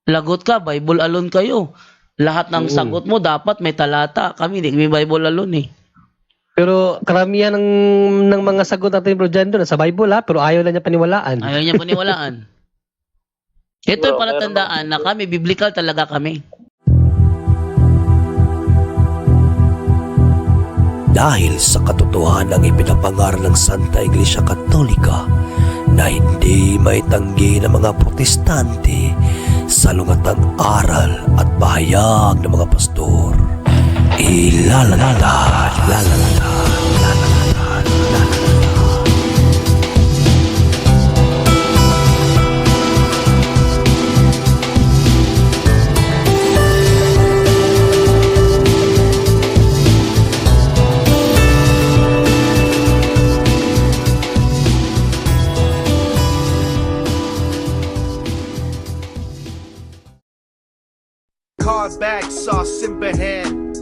Lagot ka, Bible alone kayo. Lahat ng sagot mo dapat may talata. Kami hindi kami Bible alone eh. Pero karamihan ng mga sagot natin, Bro Jando, nasa Bible ha, pero ayaw na niya paniwalaan. Ayaw niya paniwalaan. Ito yung palatandaan na kami, biblical talaga kami. Dahil sa katotohanan ng ipinapangaral ng Santa Iglesia Katolika na hindi maitanggi ng mga protestante sa lungatang aral at pahayag ng mga pastor. Card bag sauce Simbahan.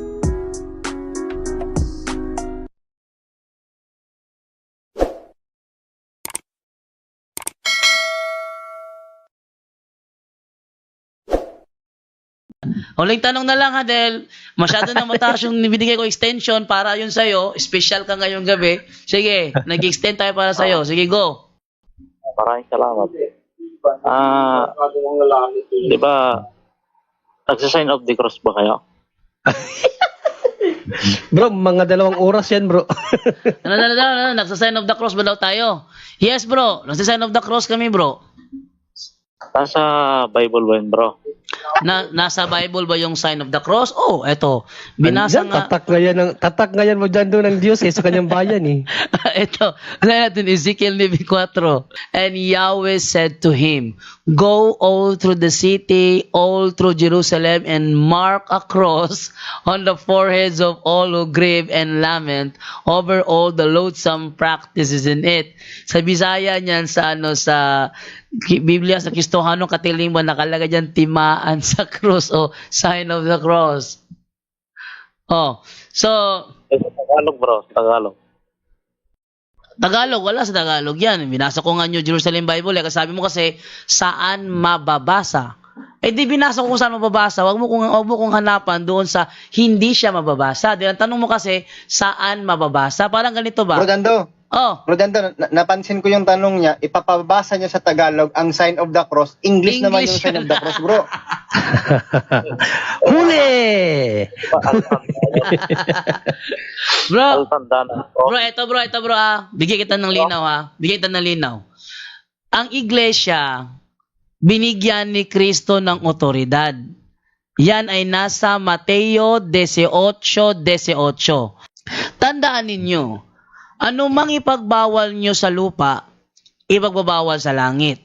Huling tanong na lang ha, dahil masyado na mataas yung binigay ko extension para yun sa'yo. Special ka ngayong gabi. Sige, nag-extend tayo para sa'yo. Sige, go. Maraming salamat. Di ba, nagsa-sign of the cross ba kayo? Bro, mga 2 oras yan, bro. Nagsa-sign of the cross ba daw tayo? Yes, bro. Nagsa-sign of the cross kami, bro. Nasa Bible ba yun, bro? Nasa Bible ba yung sign of the cross? Oh, eto. Binasa Andyan, nga. tatak ngayon mo dyan doon ng Diyos sa kanyang bayan eh. Ito, natin Ezekiel 9:4. And Yahweh said to him, go all through the city, all through Jerusalem, and mark a cross on the foreheads of all who grieve and lament over all the loathsome practices in it. Sa Bisaya niyan, sa Biblia, sa Kristohano katiling mo, nakalagay dyan, timaan sa cross o sign of the cross. Oh, so, Tagalog, bro. Tagalog. Tagalog, wala sa Tagalog yan. Binasa ko nga New Jerusalem Bible. Sabi mo kasi, saan mababasa? Eh di binasa ko kung saan mababasa. Wag mo kong hanapan doon sa hindi siya mababasa. Di ang tanong mo kasi, saan mababasa? Parang ganito ba? Bro Dando, Oh, napansin ko yung tanong niya, ipapabasa niya sa Tagalog ang sign of the cross. English naman yung sign of the cross, bro. Huli! bro, Tandaan. ito bro Bigyan kita ng linaw Ang iglesia, binigyan ni Kristo ng otoridad. Yan ay nasa Mateo 18:18. Tandaan ninyo, anumang ipagbawal nyo sa lupa, ipagbabawal sa langit.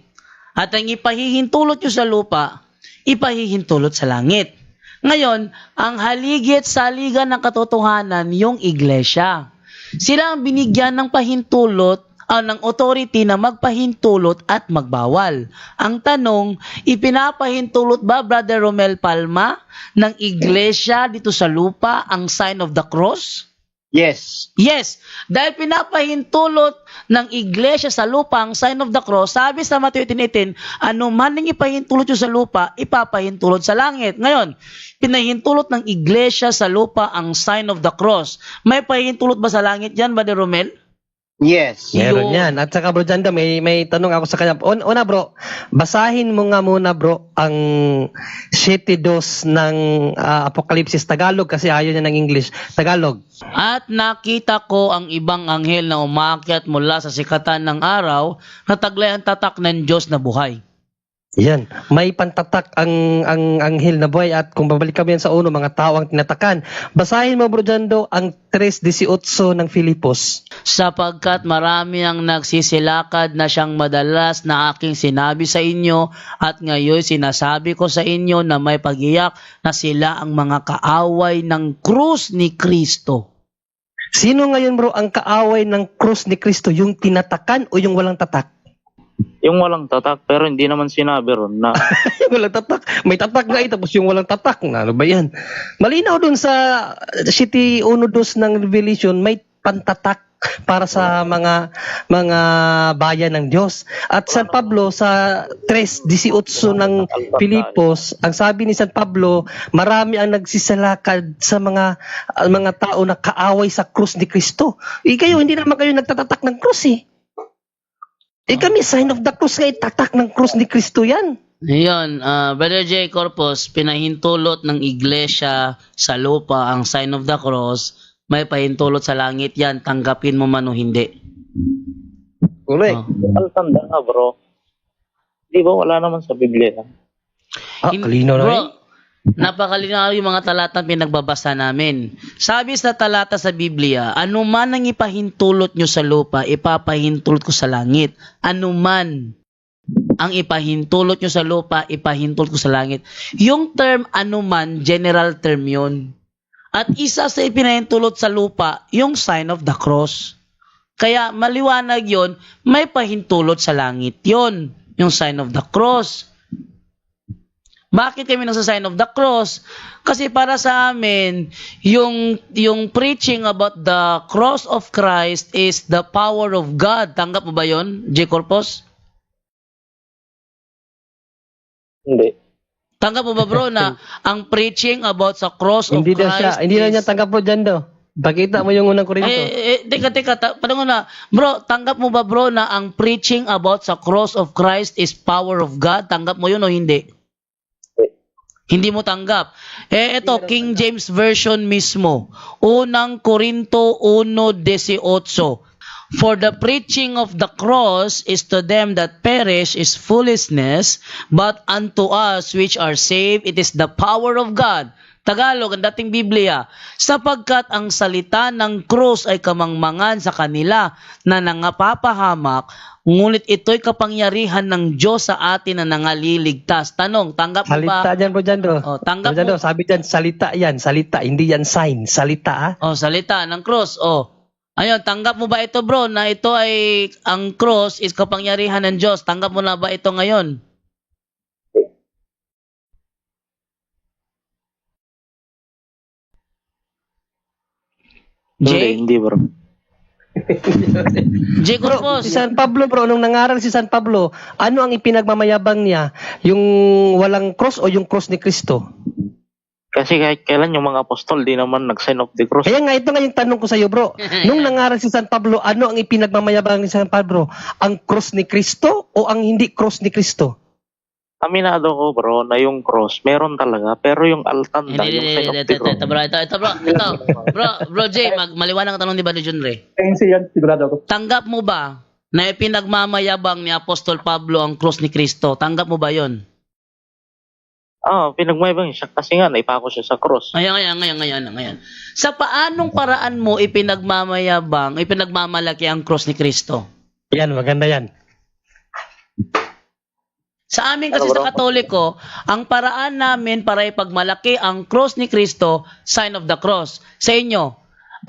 At ang ipahihintulot nyo sa lupa, ipahihintulot sa langit. Ngayon, ang haligit saligan ng katotohanan, yung iglesia. Sila ang binigyan ng pahintulot, ng authority na magpahintulot at magbawal. Ang tanong, ipinapahintulot ba, Brother Romel Palma, ng iglesia dito sa lupa ang sign of the cross? Yes. Yes, dahil pinapahintulot ng iglesia sa lupa ang sign of the cross, sabi sa Mateo 18:18, ano man ang ipahintulot nyo sa lupa, ipapahintulot sa langit. Ngayon, pinahintulot ng iglesia sa lupa ang sign of the cross. May pahintulot ba sa langit yan, Brother Romel? Yes. Meron yan. At saka bro Jando, may tanong ako sa kanya. Una bro, basahin mo nga muna bro ang 7:2 ng Apokalipsis Tagalog kasi ayaw niya ng English. Tagalog. At nakita ko ang ibang anghel na umakyat mula sa sikatan ng araw na taglay ang tatak ng Diyos na buhay. Yan. May pantatak ang anghel na buhay at kung babalik kami yan sa uno, mga tao ang tinatakan. Basahin mo bro Jando ang 3:18 ng Filipos. Sapagkat marami ang nagsisilakad na siyang madalas na aking sinabi sa inyo at ngayon sinasabi ko sa inyo na may pagiyak na sila ang mga kaaway ng krus ni Kristo. Sino ngayon bro ang kaaway ng krus ni Kristo? Yung tinatakan o yung walang tatak? Yung walang tatak, pero hindi naman sinabi ron na Yung walang tatak. May tatak nga tapos yung walang tatak. Ano ba yan? Malinaw dun sa City 1:2 ng Revelation, may pantatak. para sa mga bayan ng Diyos. At San Pablo sa 3:18 ng Pilipos, ang sabi ni San Pablo, marami ang nagsisalakad sa mga tao na kaaway sa krus ni Kristo. Kayo, hindi naman kayo nagtatatak ng krus eh. Kami, sign of the cross, kayo tatak ng krus ni Kristo yan. Ayun, Brother J. Corpus, pinahintulot ng iglesia sa lupa ang sign of the cross, may pahintulot sa langit yan, tanggapin mo man o hindi. Correct. Altanda nga, bro. Di ba wala naman sa Biblia? Kalino na Bro, yun. napakalinaw yung mga talatang pinagbabasa namin. Sabi sa talata sa Biblia, anuman ang ipahintulot nyo sa lupa, ipapahintulot ko sa langit. Anuman ang ipahintulot nyo sa lupa, ipahintulot ko sa langit. Yung term anuman, general term yun. At isa sa ipinahintulot sa lupa, yung sign of the cross. Kaya maliwanag yon, may pahintulot sa langit yon, yung sign of the cross. Bakit kami nasa sign of the cross? Kasi para sa amin, yung preaching about the cross of Christ is the power of God. Tanggap mo ba yon, J. Corpus? Hindi. Tanggap mo ba, bro, na ang preaching about sa cross of Hindi na Christ hindi na niya tanggap bro dyan do. Pakita mo yung unang Korinto. teka, paano na, bro, tanggap mo ba, bro, na ang preaching about sa cross of Christ is power of God? Tanggap mo yun o hindi? Hindi mo tanggap. Ito, King James Version mismo. Unang Korinto 1:18. For the preaching of the cross is to them that perish is foolishness, but unto us which are saved, it is the power of God. Tagalog, ang dating Biblia, sapagkat ang salita ng krus ay kamangmangan sa kanila na nangapapahamak, ngunit ito'y kapangyarihan ng Diyos sa atin na nangaliligtas. Tanong, tanggap mo ba? Salita dyan bro dyan do. Oh, tanggap Bro, dyan, mo. do. Sabi dyan, salita yan. Salita, hindi yan sign. Salita Oh, salita ng cross. Oh. Ayun, tanggap mo ba ito, bro, na ito ay ang cross is kapangyarihan ng Diyos? Tanggap mo na ba ito ngayon? Jay? Hindi, bro. Jay Bro, Corpus. si San Pablo bro, nung nangaral si San Pablo, ano ang ipinagmamayabang niya? Yung walang cross o yung cross ni Kristo? Kasi kahit kailan yung mga apostol, di naman nag-sign of the cross. Kaya nga, ito nga yung tanong ko sa iyo bro. Nung nangaral si San Pablo, ano ang ipinagmamayabang ni San Pablo? Ang cross ni Kristo o ang hindi cross ni Kristo? Aminado ko, bro, na yung cross, meron talaga. Pero yung altanda, yung sign of the cross. Bro, Jay, maliwanag ang tanong ni Brother John Ray. Tanggap mo ba na ipinagmamayabang ni Apostol Pablo ang cross ni Kristo? Tanggap mo ba yon? Pinagmayabang siya kasi nga, naipako siya sa cross. Ngayon. Sa paanong paraan mo ipinagmamalaki ang cross ni Kristo? Yan, maganda yan. Sa amin kasi sa Katoliko, ang paraan namin para ipagmalaki ang cross ni Kristo, sign of the cross. Sa inyo,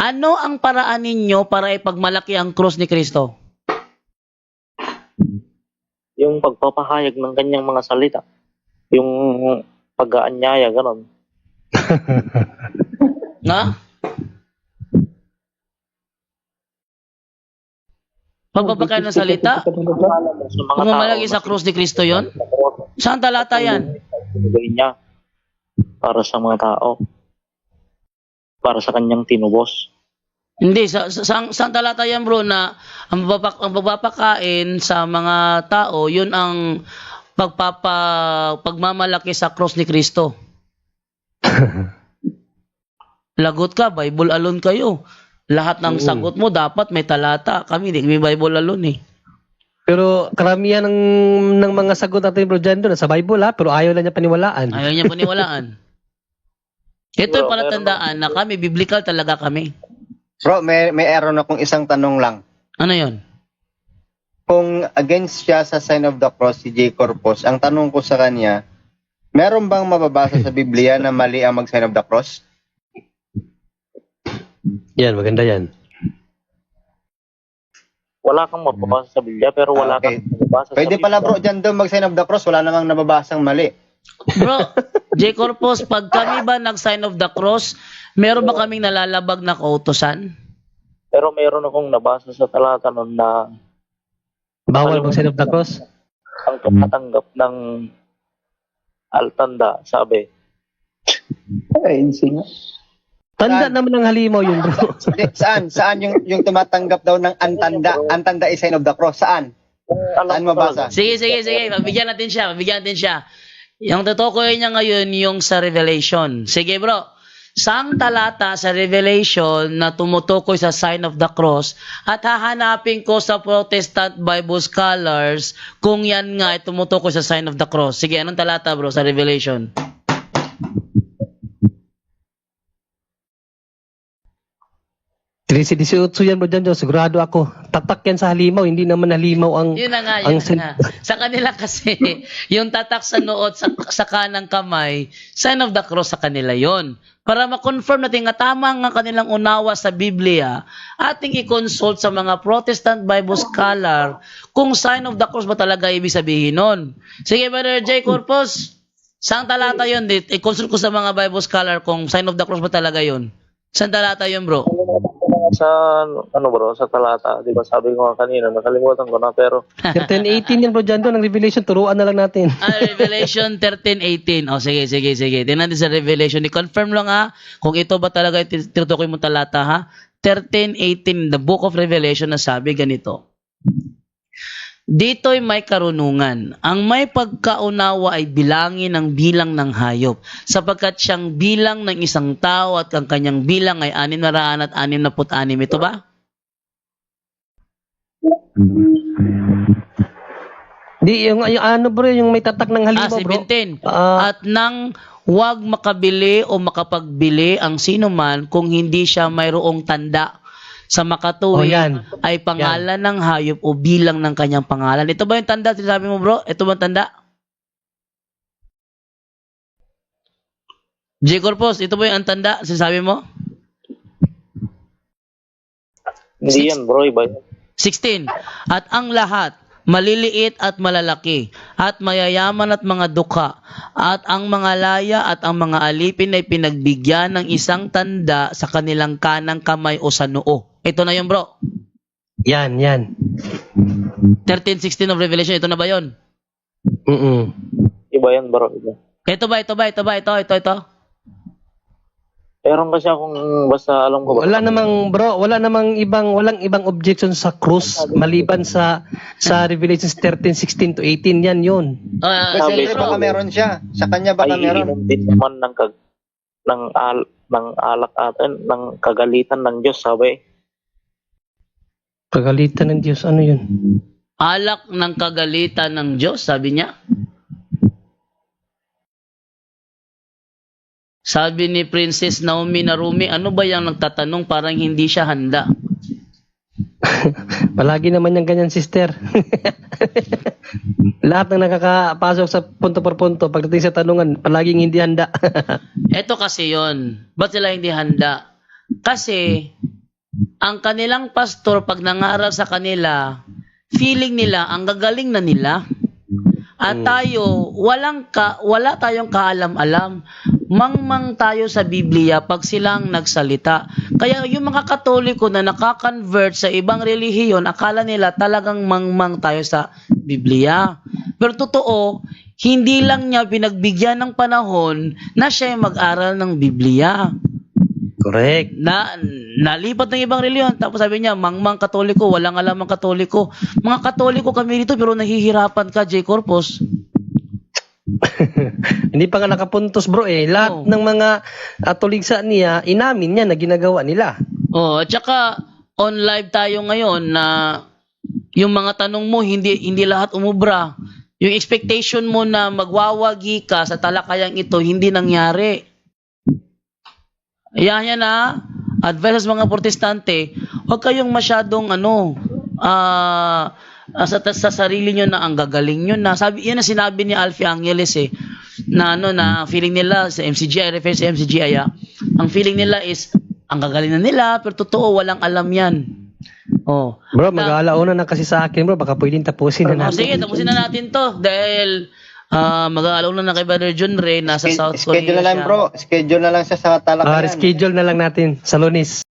ano ang paraan ninyo para ipagmalaki ang cross ni Kristo? Yung pagpapahayag ng kanyang mga salita. Yung pag-aanyaya, gano'n. Nga? Pagbabagay ng salita? Sa mga Pagmamalaki sa cross ni Kristo yon? Saan talata yan? Gawin niya para sa mga tao. Para sa kanyang tinubos. Hindi, saan talata yan, bro, na ang pagpapakain sa mga tao, yun ang pagmamalaki sa cross ni Kristo. Lagot ka, Bible alone kayo. Lahat ng sagot mo dapat may talata. Kami hindi may Bible alone eh. Pero karamihan ng mga sagot natin bro dyan doon, sa Bible ha, pero ayaw na niya paniwalaan. Ayaw niya paniwalaan. Ito yung palatandaan na kami, biblical talaga kami. Bro, may error na kung isang tanong lang. Ano yon? Kung against siya sa sign of the cross, si J. Corpus, ang tanong ko sa kanya, meron bang mababasa sa Biblia na mali ang mag-sign of the cross? Yan, maganda yan. Wala kang mababasa sa Biblia, pero wala Okay. kang mababasa Pwede sa pala Biblia. bro, dyan daw mag-sign of the cross, wala namang nababasang mali. Bro, J. Corpus, pag kami ba nag-sign of the cross, meron ba kaming nalalabag na kautosan? Pero mayroon akong nabasa sa talata nun na Bawal mag-sign of the cross? ang tumatanggap ng altanda, sabi, Tanda naman ng halimaw yun, bro. Hindi, saan yung tumatanggap daw ng antanda? Antanda is sign of the cross. Saan? Saan mabasa? Sige. Mabigyan natin siya. Yung tutukoy niya ngayon yung sa Revelation. Sige bro. Saang talata sa Revelation na tumutukoy sa sign of the cross at hahanapin ko sa Protestant Bible scholars kung yan nga ay tumutukoy sa sign of the cross. Sige, anong talata bro sa Revelation? Si 18 yan, bro, dyan, sigurado ako. Tatak yan sa halimaw, hindi naman halimaw ang... Yun na nga. Sa kanila kasi, yung tatak sa noot sa kanang kamay, sign of the cross sa kanila yon. Para ma-confirm natin nga tama nga kanilang unawa sa Biblia, ating i-consult sa mga Protestant Bible scholar kung sign of the cross ba talaga ibig sabihin nun. Sige, Brother J. Corpus, saang talata yun? I-consult ko sa mga Bible scholar kung sign of the cross ba talaga yun. Saang talata yun, bro? sa, bro, sa talata, di ba sabi ko nga kanina, nakalimutan ko na, pero 13:18 yan, bro, dyan doon, ang Revelation, turuan na lang natin. Revelation 13:18. O, sige. Tingnan natin sa Revelation. I-confirm lang kung ito ba talaga tinutukoy mo talata, ha? 13:18, the book of Revelation, na sabi ganito. Dito'y may karunungan. Ang may pagkaunawa ay bilangin ang bilang ng hayop, sapagkat siyang bilang ng isang tao at ang kanyang bilang ay 666. Ito ba? Di, yung ano, bro, yung may tatak ng halimaw, bro. 17. At nang huwag makabili o makapagbili ang sino man kung hindi siya mayroong tanda sa makatuwid ay pangalan ng hayop o bilang ng kanyang pangalan. Ito ba yung tanda? Sinasabi mo, bro? Ito ba yung tanda? J. Corpus, ito ba yung tanda? Sinasabi mo? hindi yan, bro, iba yan. 16. At ang lahat, maliliit at malalaki, at mayayaman at mga dukha, at ang mga laya at ang mga alipin ay pinagbigyan ng isang tanda sa kanilang kanang kamay o sa noo. Ito na yun, bro. Yan. 13:16 of Revelation, ito na ba yun? Iba yan, bro, iba. Ito. Meron kasi akong basta alam ko ba? Wala namang walang ibang objection sa cross maliban sa Revelation 13:16 to 18, yan yun. Kasi baka meron siya. Sa kanya baka ay meron. iinom din naman ng alak atin, ng kagalitan ng Diyos, sabi. Kagalitan ng Diyos, ano yun? Alak ng kagalitan ng Diyos, sabi niya. Sabi ni Princess Naomi Narumi, ano ba yung nagtatanong parang hindi siya handa? Palagi naman yung ganyan, sister. Lahat ng nakakapasok sa punto por punto, pagdating sa tanungan, palaging hindi handa. Ito kasi yon. Ba't sila hindi handa? Kasi, ang kanilang pastor, pag nangaral sa kanila, feeling nila, ang gagaling na nila. At tayo, wala tayong kaalam-alam. Mangmang tayo sa Biblia pag silang nagsalita. Kaya yung mga Katoliko na nakakonvert sa ibang relihiyon, akala nila talagang mangmang tayo sa Biblia. Pero totoo, hindi lang niya pinagbigyan ng panahon na siya mag-aral ng Biblia. Correct. Nalipat ng ibang reliyon. Tapos sabi niya, mangmang Katoliko, walang alam ang Katoliko. Mga Katoliko kami dito pero nahihirapan ka, J. Corpus. Hindi pa nga nakapuntos, bro, eh. Lahat ng mga tuligsa niya, inamin niya na ginagawa nila. At saka on live tayo ngayon na yung mga tanong mo hindi lahat umubra. Yung expectation mo na magwawagi ka sa talakayang ito hindi nangyari. Ayan na. Advice sa mga protestante, huwag kayong masyadong sa sarili nyo na ang gagaling nyo na. Yan ang sinabi ni Alfie Angeles na feeling nila sa MCGI, refer sa MCGI, ang feeling nila is ang gagaling na nila pero totoo walang alam yan. Bro, mag-aalauna na kasi sa akin, bro, baka pwedeng tapusin na natin. Sige, tapusin na natin to dahil mag-aalauna na kay Brother John Ray nasa South Korea. Schedule na lang, bro. Schedule na lang siya sa talakayan. Schedule na lang natin sa Lunes.